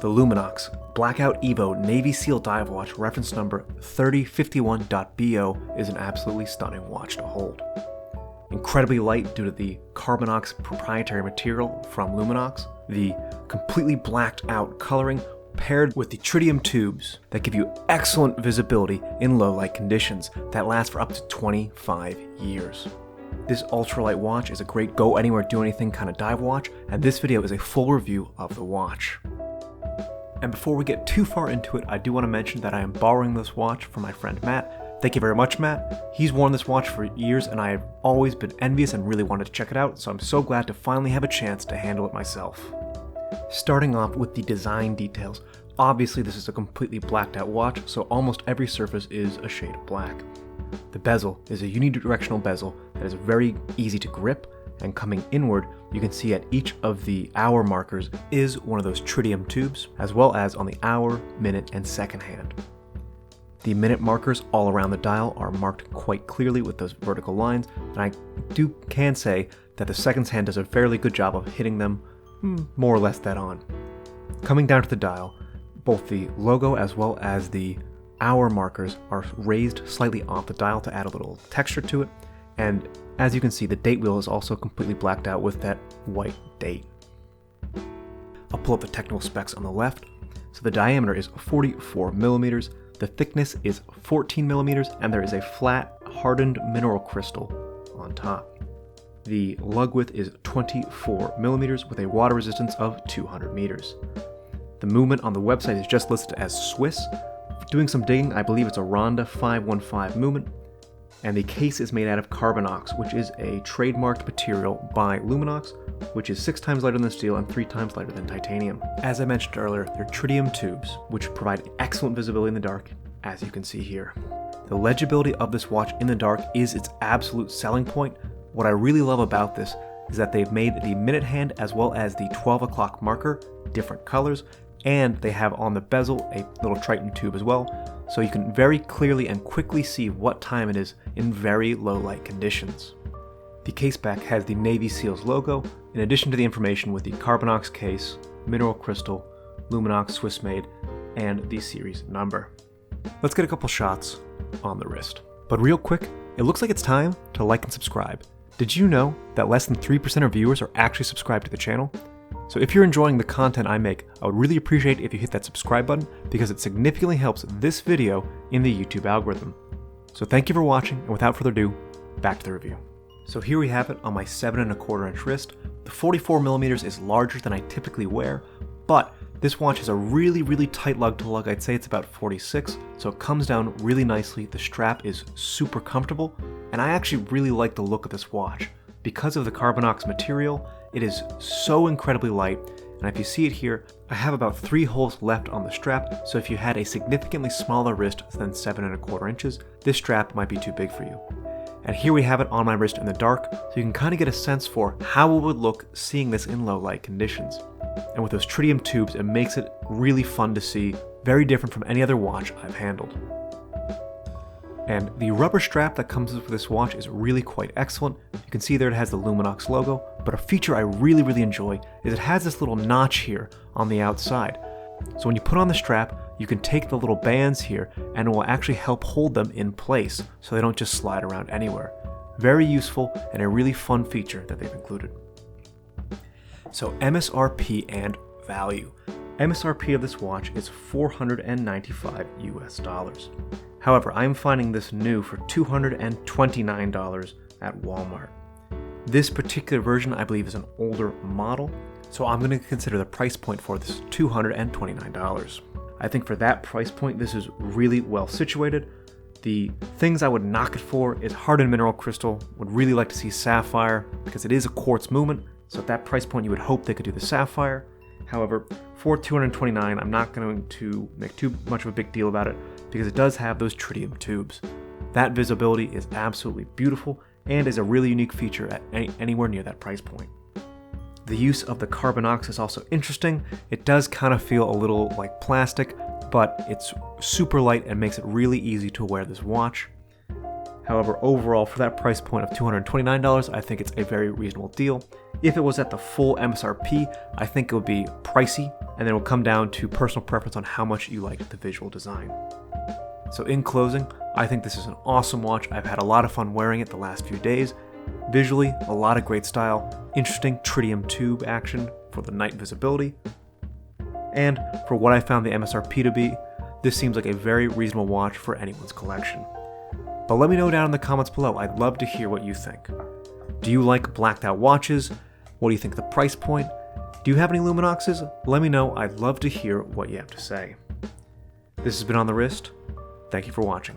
The Luminox Blackout EVO Navy SEAL dive watch reference number 3051.BO is an absolutely stunning watch to hold. Incredibly light due to the Carbonox proprietary material from Luminox, the completely blacked out coloring paired with the Tritium tubes that give you excellent visibility in low light conditions that last for up to 25 years. This ultralight watch is a great go anywhere do anything kind of dive watch, and this video is a full review of the watch. And before we get too far into it, I do want to mention that I am borrowing this watch from my friend Matt. Thank you very much, Matt. He's worn this watch for years and I have always been envious and really wanted to check it out, so I'm so glad to finally have a chance to handle it myself. Starting off with the design details, obviously this is a completely blacked out watch, so almost every surface is a shade of black. The bezel is a unidirectional bezel that is very easy to grip, and coming inward, you can see at each of the hour markers is one of those Tritium tubes, as well as on the hour, minute, and second hand. The minute markers all around the dial are marked quite clearly with those vertical lines, and I can say that the seconds hand does a fairly good job of hitting them more or less dead on. Coming down to the dial, both the logo as well as the hour markers are raised slightly off the dial to add a little texture to it, and as you can see, the date wheel is also completely blacked out with that white date. I'll pull up the technical specs on the left. So the diameter is 44 millimeters, the thickness is 14 millimeters, and there is a flat, hardened mineral crystal on top. The lug width is 24 millimeters with a water resistance of 200 meters. The movement on the website is just listed as Swiss. Doing some digging, I believe it's a Ronda 515 movement. And the case is made out of Carbonox, which is a trademarked material by Luminox, which is 6 times lighter than steel and 3 times lighter than titanium. As I mentioned earlier, they're Tritium tubes, which provide excellent visibility in the dark, as you can see here. The legibility of this watch in the dark is its absolute selling point. What I really love about this is that they've made the minute hand as well as the 12 o'clock marker different colors, and they have on the bezel a little Tritium tube as well, so you can very clearly and quickly see what time it is in very low light conditions. The case back has the Navy SEALs logo, in addition to the information with the Carbonox case, mineral crystal, Luminox Swiss made, and the series number. Let's get a couple shots on the wrist. But real quick, it looks like it's time to like and subscribe. Did you know that less than 3% of viewers are actually subscribed to the channel? So if you're enjoying the content I make, I would really appreciate if you hit that subscribe button because it significantly helps this video in the YouTube algorithm. So thank you for watching, and without further ado, back to the review. So here we have it on my 7¼ inch wrist. The 44 millimeters is larger than I typically wear, but this watch has a really tight lug to lug. I'd say it's about 46, so it comes down really nicely. The strap is super comfortable, and I actually really like the look of this watch. Because of the Carbonox material, it is so incredibly light, and if you see it here, I have about 3 holes left on the strap, so if you had a significantly smaller wrist than 7¼ inches, this strap might be too big for you. And here we have it on my wrist in the dark, so you can kind of get a sense for how it would look seeing this in low light conditions. And with those Tritium tubes, it makes it really fun to see, very different from any other watch I've handled. And the rubber strap that comes with this watch is really quite excellent. You can see there it has the Luminox logo, but a feature I really enjoy is it has this little notch here on the outside. So when you put on the strap, you can take the little bands here and it will actually help hold them in place so they don't just slide around anywhere. Very useful and a really fun feature that they've included. So MSRP and value. MSRP of this watch is $495 US. However, I'm finding this new for $229 at Walmart. This particular version I believe is an older model, so I'm going to consider the price point for this $229. I think for that price point this is really well situated. The things I would knock it for is hardened mineral crystal. Would really like to see sapphire because it is a quartz movement, so at that price point you would hope they could do the sapphire. However, for $229, I'm not going to make too much of a big deal about it because it does have those Tritium tubes. That visibility is absolutely beautiful and is a really unique feature at anywhere near that price point. The use of the Carbonox is also interesting. It does kind of feel a little like plastic, but it's super light and makes it really easy to wear this watch. However, overall, for that price point of $229, I think it's a very reasonable deal. If it was at the full MSRP, I think it would be pricey, and then it will come down to personal preference on how much you like the visual design. So in closing, I think this is an awesome watch. I've had a lot of fun wearing it the last few days. Visually, a lot of great style, interesting tritium tube action for the night visibility. And for what I found the MSRP to be, this seems like a very reasonable watch for anyone's collection. But let me know down in the comments below. I'd love to hear what you think. Do you like blacked out watches? What do you think of the price point? Do you have any Luminoxes? Let me know. I'd love to hear what you have to say. This has been On The Wrist. Thank you for watching.